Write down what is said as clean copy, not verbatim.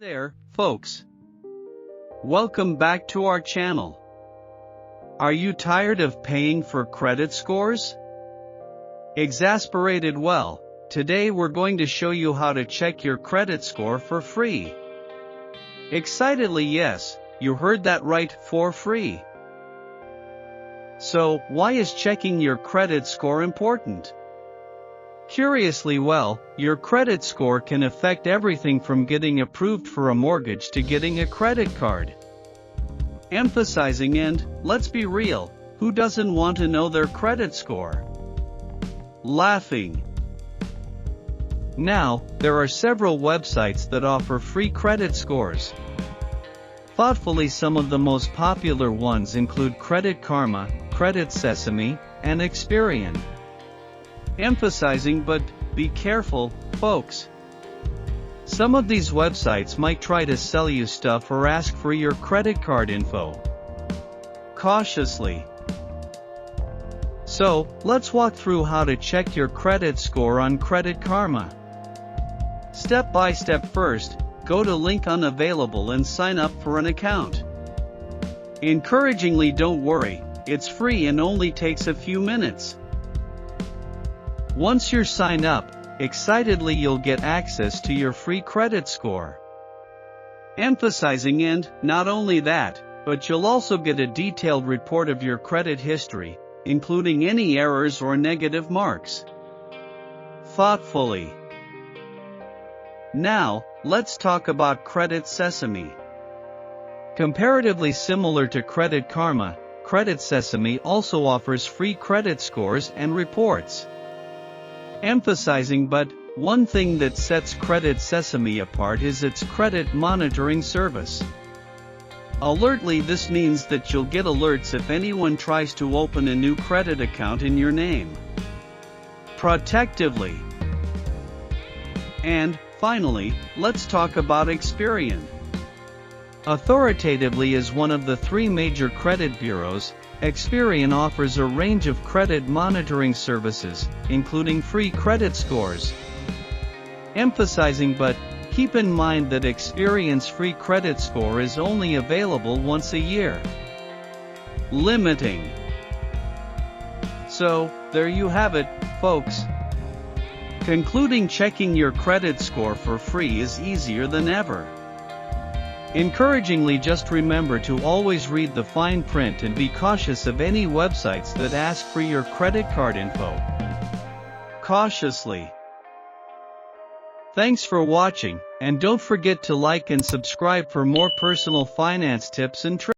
There, folks. Welcome back to our channel. Are you tired of paying for credit scores? Exasperated? Well, today we're going to show you how to check your credit score for free. Excitedly, yes, you heard that right, for free. So, why is checking your credit score important? Curiously, well, your credit score can affect everything from getting approved for a mortgage to getting a credit card. Emphasizing, and, let's be real, who doesn't want to know their credit score? Laughing. Now, there are several websites that offer free credit scores. Thoughtfully, some of the most popular ones include Credit Karma, Credit Sesame, and Experian. Emphasizing, but be careful, folks. Some of these websites might try to sell you stuff or ask for your credit card info. Cautiously. So, let's walk through how to check your credit score on Credit Karma. Step by step. First, go to link unavailable and sign up for an account. Encouragingly, don't worry, it's free and only takes a few minutes. Once you're signed up, excitedly you'll get access to your free credit score. Emphasizing, and, not only that, but you'll also get a detailed report of your credit history, including any errors or negative marks. Thoughtfully. Now, let's talk about Credit Sesame. Comparatively similar to Credit Karma, Credit Sesame also offers free credit scores and reports. Emphasizing, but one thing that sets Credit Sesame apart is its credit monitoring service. Alertly, this means that you'll get alerts if anyone tries to open a new credit account in your name. Protectively. And, finally, let's talk about Experian. Authoritatively, as one of the three major credit bureaus, Experian offers a range of credit monitoring services, including free credit scores. Emphasizing, but keep in mind that Experian's free credit score is only available once a year. Limiting. So, there you have it, folks. Concluding, checking your credit score for free is easier than ever. Encouragingly, just remember to always read the fine print and be cautious of any websites that ask for your credit card info. Cautiously. Thanks for watching, and don't forget to like and subscribe for more personal finance tips and tricks.